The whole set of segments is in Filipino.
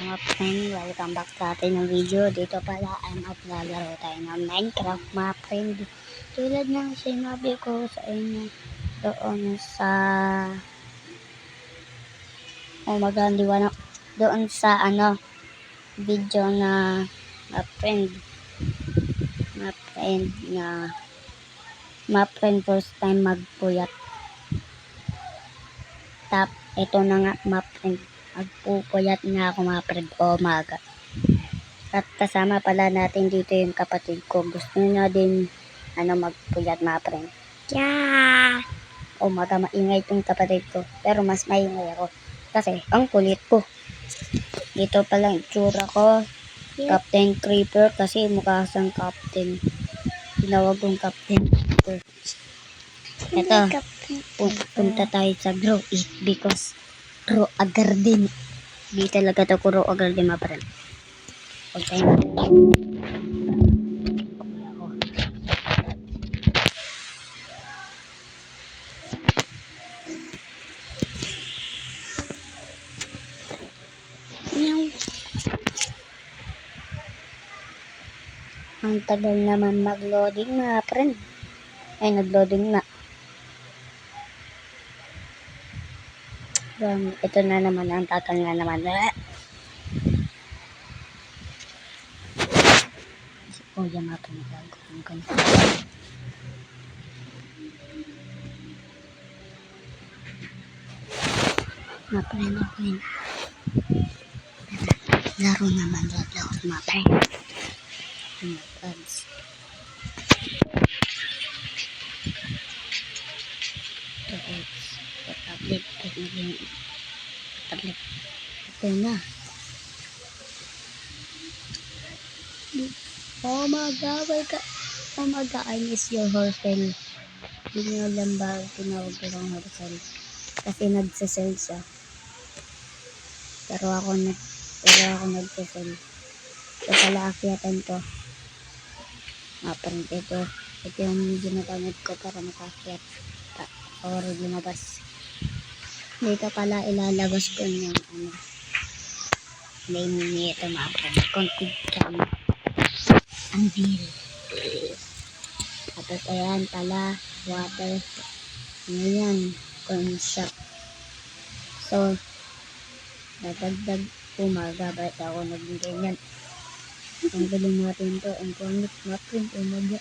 mga friend, welcome back sa atin ng video. Dito pala ay maglalaro tayo ng Minecraft mga friend. Tulad ng sinabi ko sa inyo doon sa doon sa video na mga friend first time magpuyat. Ito na nga mga friend, magpupuyat na ako mga friend umaga. At kasama pala natin dito yung kapatid ko. Gusto niya din magpuyat mga friend. Yeah! Umaga maingay itong kapatid ko, pero mas maingay ako kasi ang kulit ko. Dito pala yung tsura ko, Captain Creeper, kasi mukha sang Captain. Tinawag kong Captain Creeper. Ito, punta tayo sa Grow It because Grow a Garden. Di talaga ito Grow a Garden mga friend. Huwag tayo ang tagal naman mag-loading mga friend. Ay, nag-loading na. Ito na naman, ang tagal na naman. Si Kuya mga friend, ang ganda. Mga friend, okay na. Laro naman laro mga friend. Mga friends. Tablet. Ito na. Oh my God, I miss your horsel. Hindi nyo alam ba tinawag ko ng horsel? Kasi nagsasell siya. Pero ako nagsasell. Ito pala akyatan to. Friend, ito yung ginagamit ko para makakyat or lumabas. Dito pala ilalabas ko yung name nito mga friend. Concrete cam. Anvil. Tapos ayan pala water. Ngayon construct. So dadagdag gumagabay ako naging ganyan. Ang galing natin to. Ang comic mga friend. Umaga.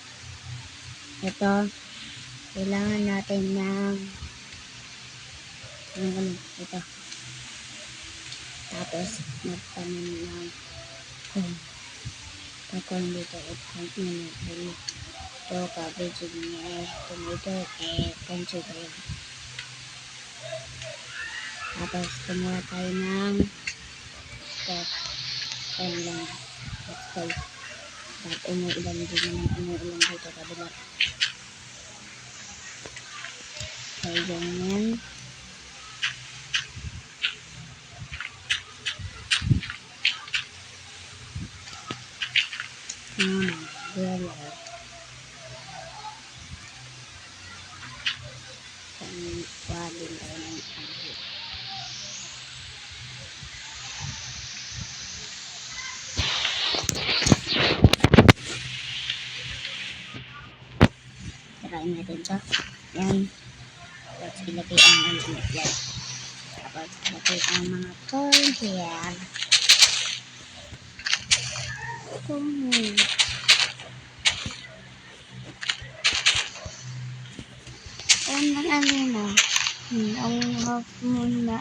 Ito kailangan natin ng ito. Tapos magtanim ng corn. Corn dito at hunt na natin. Ito, cabbage, tomato, pancho ba yun. Tapos kumuha tayo ng corn lang. Let's go. At umuulan dito kabila. So, ganyan. Umbrella. Walin tayo ng angkit. Tirain natin ito. Yan. Tapos ilagay ang angkit yan. Tapos ilagay ang mga corn here. Ang half moon na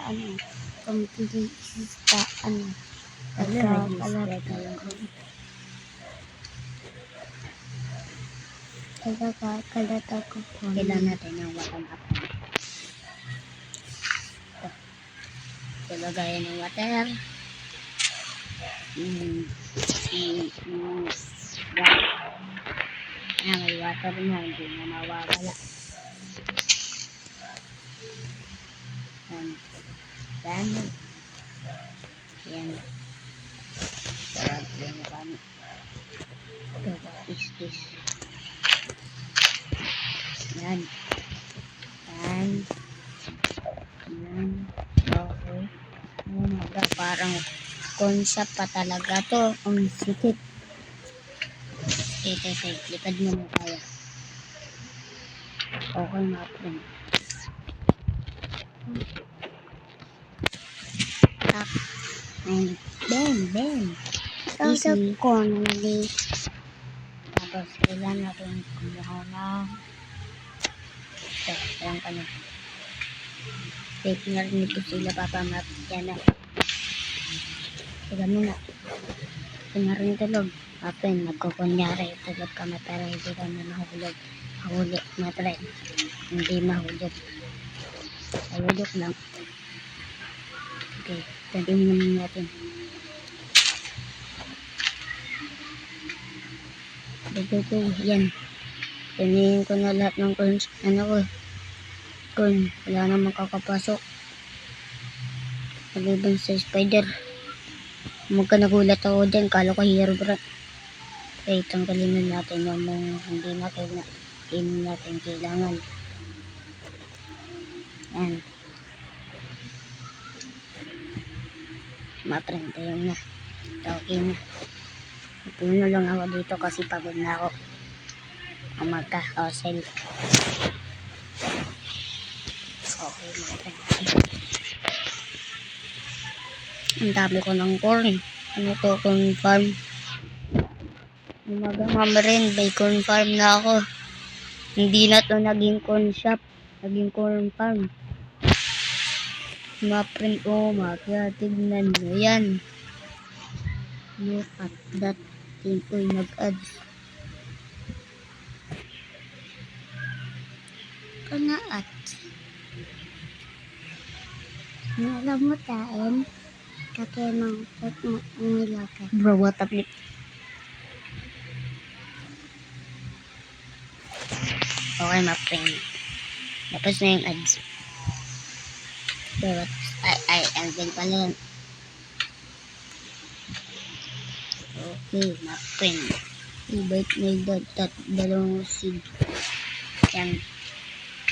complete sa kalat ako po. Kailan natin yung water up. Ito lagayan ng water. May water na, hindi na mawawala. Yan. Sarap yung kami. Ito, what is this? Yan. Okay. Parang concept pa talaga to. Ang sikip. Okay. Lipad muna tayo. Okay mga friend. Tak. And Ben. Easy. Ko nali. Tapos kailan natin kumuha na. So, ayan ka na. Take narinig ko sila papamap. Yan na. Tiga muna. Tingnan tulog. Apen, nagkukunyari. Tulog kami pero hindi kami mahulog. Mahuli na tren. Hindi mahulog. Mahulog lang. Okay, tingnan natin. Dito, yan. Tingnan ko na lahat ng coins. Ano ko? Coin. Wala namang kakapasok. Maliban sa spider. Magka nagulat ako dyan. Kala ko hero bro. Okay, tanggalin na natin yung mga hindi natin kailangan. Yan. Ma-friend tayo na. Okay na. Puno lang ako dito kasi pagod na ako. Ang magka-hustle. Okay, ma-friend. Ang dami ko ng corn. Ano to, corn farm? Umaga mama rin, may corn farm na ako. Hindi na to naging corn shop. Naging corn farm. Ma-print ko, kaya tignan mo yan. Look at that. Ko'y nag-ads. Kanaat. Alam mo tain. Kakemang nilaka. Bro, what up? Okay, ma-print. Tapos na yung ads. Pero, ending pala yan. Okay, ma-print. I-bite na yung dalawang seed. Yan.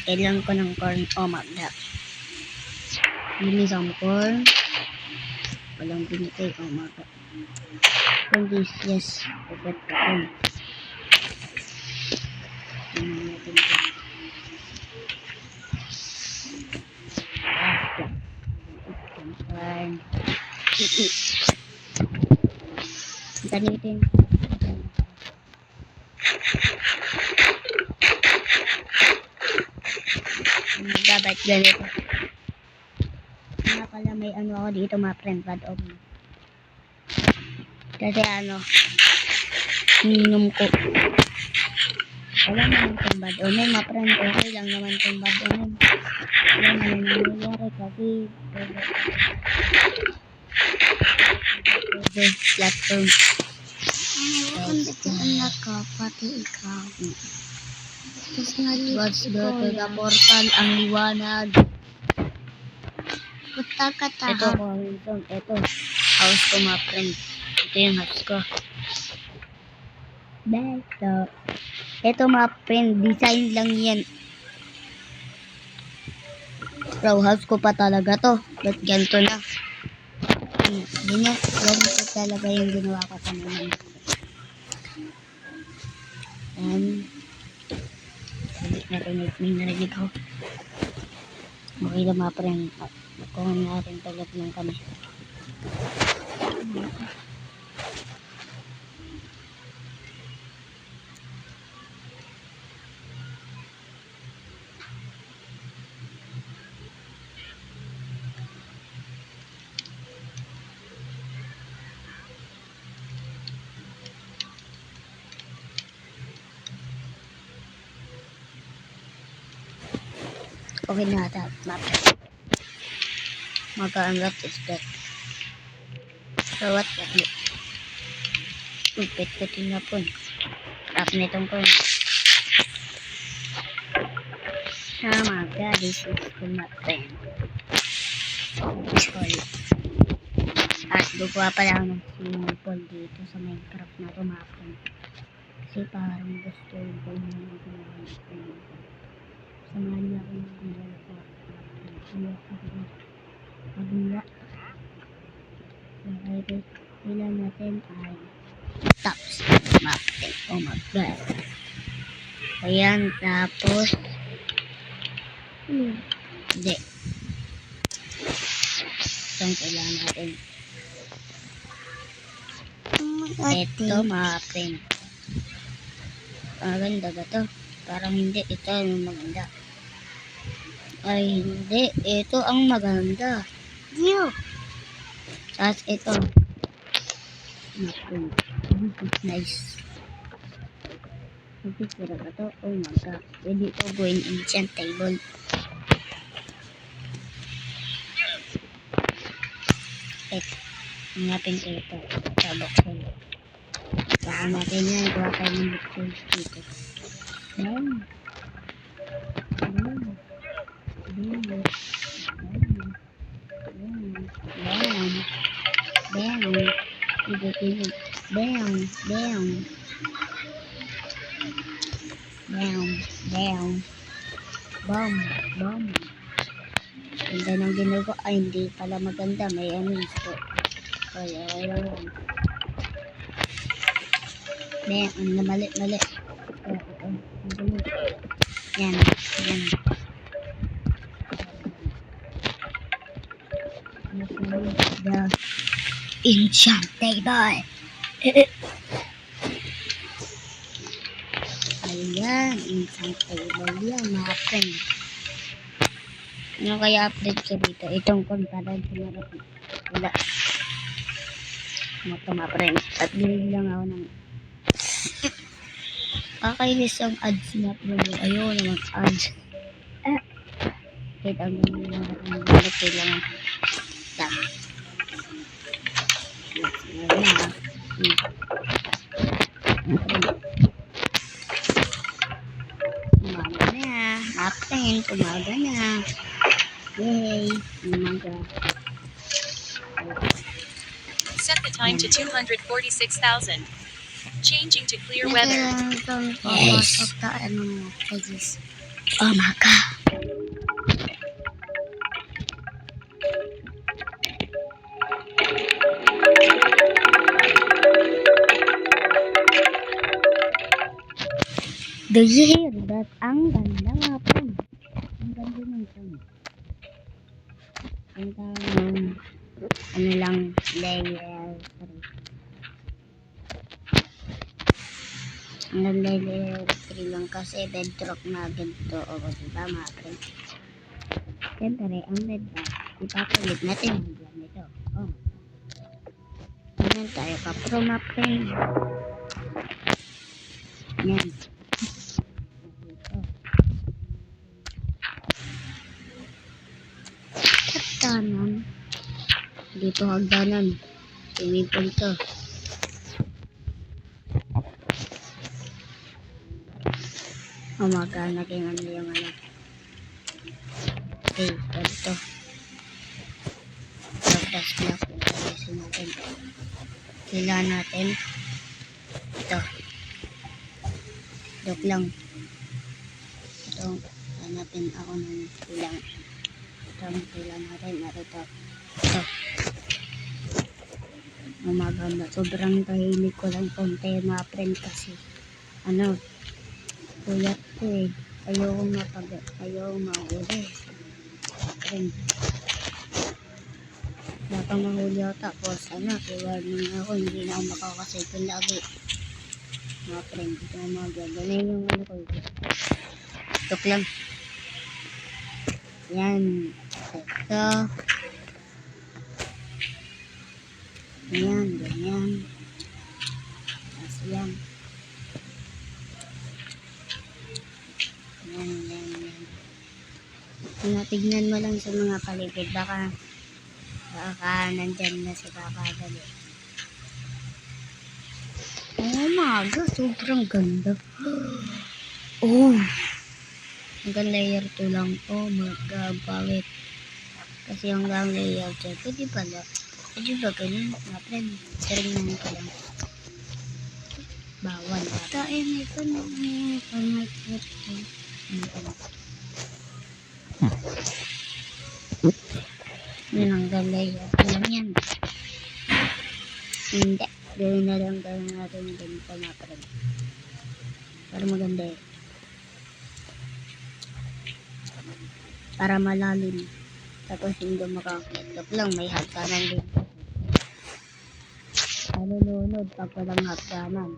Kailangan ko ng corn. Oh, magda. Bilis ang corn. Walang binigay. Oh, magda. Corn this, yes. Perfect corn. Tingnan natin ito. Corn. Tanitin. Dapat ganito. Nga pala may ano ako dito mga friend, bad of me. Kasi ano, minom ko. Wala naman kong bad of me, mga friend. Okay lang naman kong bad of me. Wala naman nangyayari kasi platform. Anak ko, pati ikaw. Tapos let's go to the portal, ang liwanag. Punta ka tayo. Ito ko, ito. House ko, mga friend. Ito yung house ko. Ito mga friend, design lang yan. Row house ko pa talaga to. Ba't ganito na? Ganyan talaga yung ginawa ko kanina. Narinig ko. Okay lang mga friend. Nakuha natin talap lang kami. Okay na ata. Mag-unlock is that. So what? Pit-pitin na po. Tap na itong po. Oh my god, this is cool na friend. At gagawa pala ako ng swimming pool dito sa Minecraft na ito mga friend. Kasi parang gusto ko yung samahan niya ako yung gumala ko. Magmula. Okay, ilan natin ay tops. Map and oh my god. Ayan, tapos hindi. Itong kailangan natin. Ito mga friend. Maganda ba to? Parang hindi. Ito yung maganda. Ay hindi. Ito ang maganda. Yo! Tapos ito. Mga friend. Nice. Pagpipira ba to? Oh my god. Pwede ito gawin enchant table. Ito. Hanapin ko ito. Tabok ko. Baka natin yan. Gawa tayo ng bookcase dito. Ayan. Ayan. Ayan. Ayan. Ayan. Ayan. Ibig. Bam. Bam. Bam. Bam. Bam. Bam. Ganda ng ginagawa. Ay, hindi pala maganda. May ano ito. Kaya, ayan. Bam. Ang mali. Mali. Yan. Yan. The enchant table. Ayan, enchant table yan, mga friend. Ano kaya update ko dito? Itong kontaran sumarap. Wala. Ito mga friend. At gawin lang ako ng kakainis ang ads na friend. Ayun naman ads. Kahit ang gawin lang ang gawin kailangan. Tama. Umaga na. Apen, umaga na. Yay. Umaga. Set the time to 246,000. Changing to clear weather. Yes. Umaga. Do you hear that? Ang ganda nga po. Ang ganda ng sound. Ang ganda ano lang, layer 3. Ang layer 3 lang kasi bedrock na ganito. O, diba mga friend? Siyempre, ang bedrock, ipapalit natin ang diyan nito. O. Ganyan tayo ka-pro mga friend. Yan. Hagdanan. Dito hagdanan. Swimming pool to. Umaga naging ano yung ano. Okay, ganito. Tapos block. Ayusin natin. Kailangan natin. Ito. Dok lang. Ito. Hanapin ako ng ilang. Ito. Kailangan natin. Narito. Ito. Umaganda. Sobrang tahimik ko lang konti mga friend kasi. Ano. Kuyat ko eh. Ayaw mahuli. Friend. Baka mahuli ako tapos ano. Warning ako. Hindi na ako makakasipin lagi. Mga friend. Ito mga ganyan yung ano ko. Tok lang. Yan. Ito. Ayan, ganyan. Tapos yan. Tingnan mo lang sa mga paligid. Baka nandyan na si kakadali. Oh my God, sobrang ganda. Oh. Hanggang layer 2 lang. Oh my God, bakit? Kasi hanggang layer 2. Pwede pala. Pwede ba ganun? Mga friend, tingnan ko lang. Bawal. Tayo may panay. Yan hanggang layer 2 lang yan. Hindi. Gawin natin ganito mga friend. Para maganda eh. Para malalim. Tapos hindi makakit. Look lang, may hagdanan din. Nalulunod pag walang hagdanan.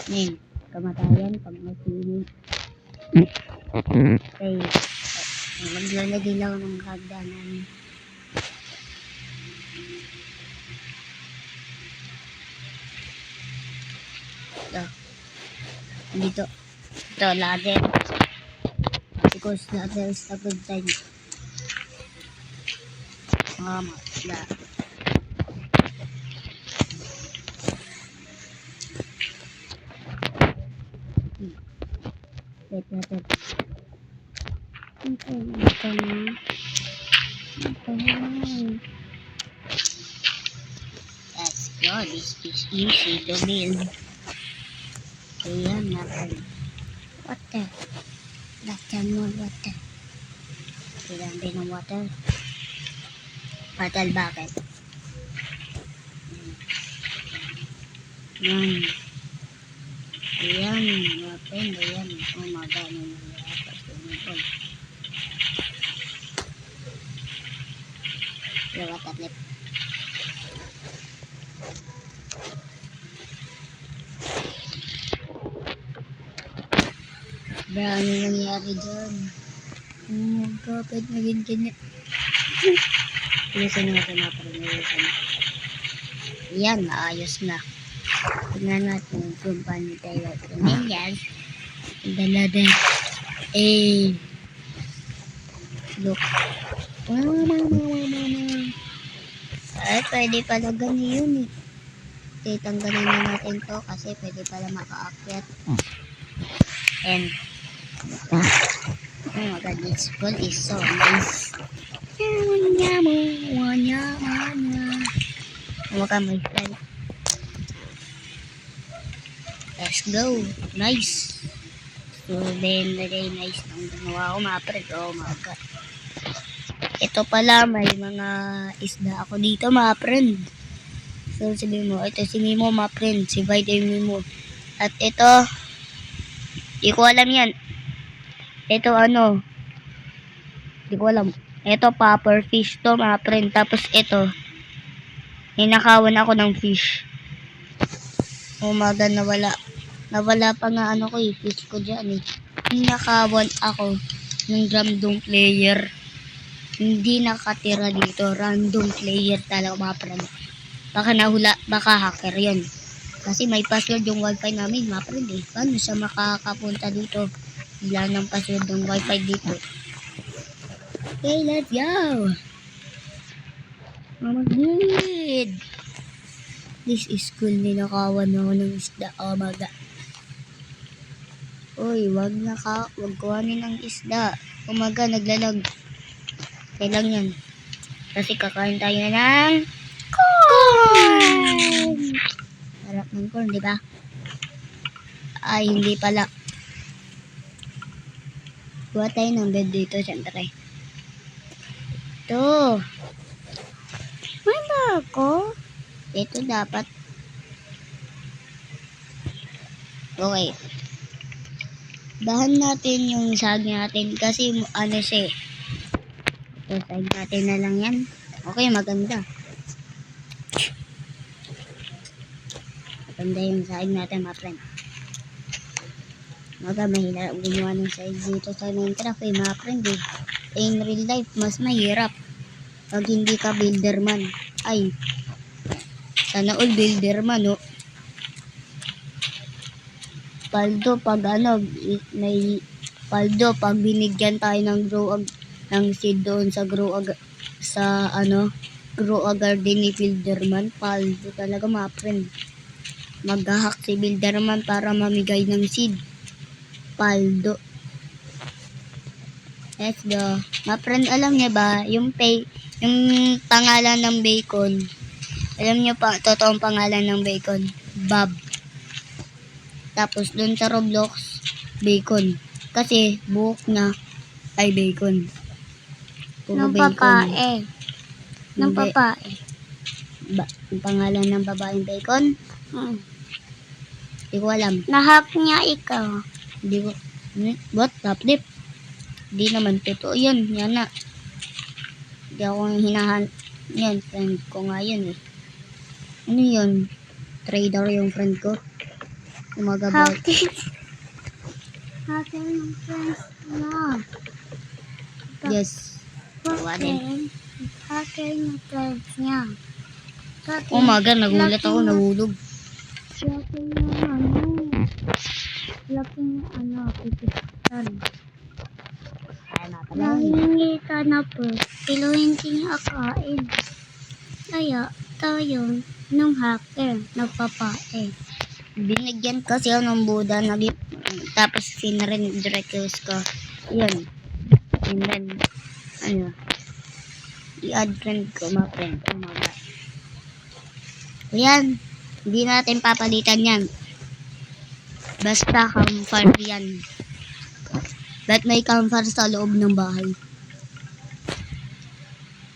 Ngayon, kamatayan pag masinig. Okay. Maglalagay lang ng hagdanan. Ito. Dito. Ito, ladder. Because ladder is a good time. Ladder. Wait natin. Okay, ito na. Okay. Let's go. This is easy to build. Ayan natin. Water. Lagyan mo water. Kailangan din ng water. Bottle bucket. Yan. Ayan. Wapen. Ayan. Oh, magano na yata. Sumipon. Lewat atlet. Ano nangyari dyan? Oh, kapit naging ganyan. Ilisan natin na para nilisan. Yan, maayos na. Tignan natin kung paano tayo yan. Dala din. Eh. Look. Ay, pwede pala ganyan eh. Titanggalin na natin to kasi pwede pala makaakyat. And oh my god, this school is so nice. Huwag may friend. Let's go. Nice. So then, very nice ang ginawa ko mga friend. Oh my god. Ito pala, may mga isda ako dito mga friend. So sabihin mo, ito si Mimo mga friend. Si Vitamin Mimo. At ito, di ko alam yan. Ito ano, di ko alam. Ito popper fish to mga friend. Tapos ito, ninakawan ako ng fish. Umaga nawala. Nawala pa nga ano ko fish ko dyan eh. Ninakawan ako ng random player. Hindi nakatira dito. Random player talaga mga friend. Baka nahula, baka hacker yun. Kasi may password yung wifi namin mga friend eh. Paano siya makakapunta dito? Wala ng password ng wifi dito. Okay, let's go! Mama good! This is cool. Ninakawan ako ng isda. Oh my god. Uy, wag kuhanin ng isda. Umaga, naglalag. Kailang yan. Kasi kakain tayo ng corn! Sarap ng corn, di ba? Ay, hindi pala. Kuha tayo ng bed dito, syempre. Ito. May ba ako? Ito dapat. Okay. Dahan natin yung sag natin kasi ano siya eh. So, sag natin na lang yan. Okay, maganda. Maganda yung sag natin, mga friend. Mahirap gumawa ng sag dito sa Minecraft eh, mga friend eh. In real life, mas mahirap. Pag hindi ka builderman. Ay, sana all builderman, oh. Paldo, pag ano, may paldo, pag binigyan tayo ng ng seed doon sa grow a garden ni builderman, paldo talaga mga friend. Mag-hack si builderman para mamigay ng seed. Paldo. Let's go. Mga friend, alam niya ba, yung pangalan ng bacon, alam niyo pa, totoong pangalan ng bacon, Bob. Tapos dun sa Roblox, bacon. Kasi buhok na ay bacon. Puro Nung bacon. papae. Nung Hindi. papae. Ang pangalan ng babaeng bacon? Hindi ko alam. Nahack niya ikaw. Hindi ko. What? Tapdip? Hindi naman totoo yun. Yan na. Hindi ako yan, friend ko nga yun eh. Ano yun? Trader yung friend ko. Umagabal. Hacker ng friends na. Yes. Gawa din. Hacker ng friends niya. Umaga, nagulat ako, nahulog. Laki ng pipitan. Nahingi ka na po. Pero hindi niya akain. Kaya tayo nung hacker nagpapain. Binigyan kasi ako ng Buddha, tapos sinrend-request ko. Yun. And then, i-add friend ko, mga friend. Oh my God. Ayan. Hindi natin papalitan yan. Basta campfire yan. Ba't may campfire sa loob ng bahay?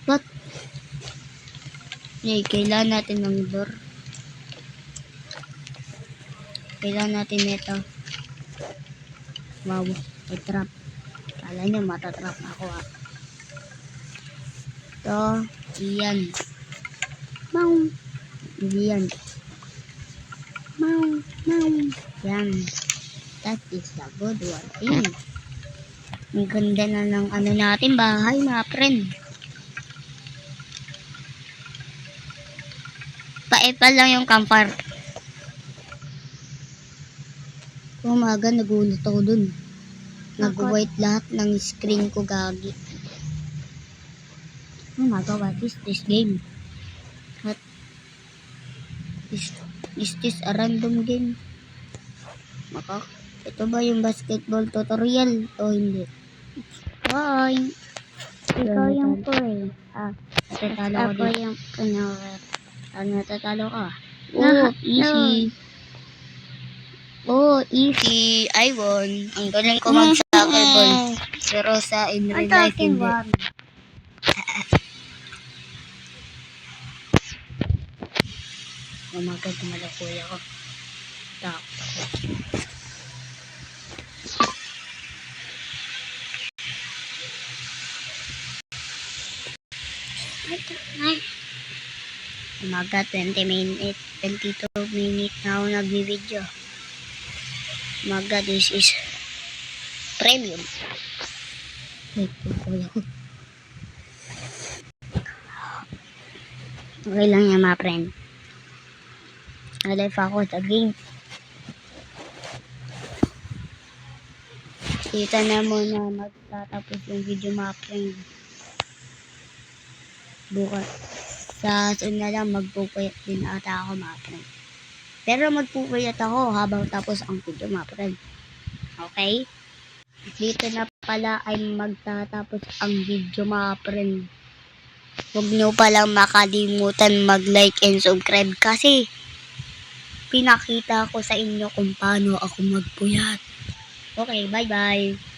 What? Okay, kailangan natin ng door. Kailangan natin ito. Wow, may trap. Kala nyo, matatrap ako ah. Ito, iyan. Iyan. Yan. That is the good one. Ang ganda na ng ano natin, bahay mga friend. Paepal lang yung campfire. Umaga, nagulat ako dun. Nag-white lahat ng screen ko, gagi. Umaga, what is this game? What? Is this a random game? Ito ba yung basketball tutorial o hindi? Hoy. Ikaw yung pool. Natatalo ko Ako din. yung panawar. Natatalo ka. No, Easy. Oh, easy. I won. Ang galing ko mag-soccer ball. Pero sa in real life, hindi. Umaga, tumalakoy ako. Umaga, 22 minutes na ako nag-video. Umaga, this is premium. Wait, tukoy ako. Okay lang yan, mga friend. Alive ako sa game. Kita na muna magtatapos yung video, mga friend. Bukas. Sa sunod na lang, magpupuyat din ata ako, mga friend. Pero magpupuyat ako habang tapos ang video, mga friend. Okay? Dito na pala ay magtatapos ang video, mga friend. Huwag nyo palang makalimutan mag-like and subscribe kasi pinakita ko sa inyo kung paano ako magpuyat. Okay, bye-bye.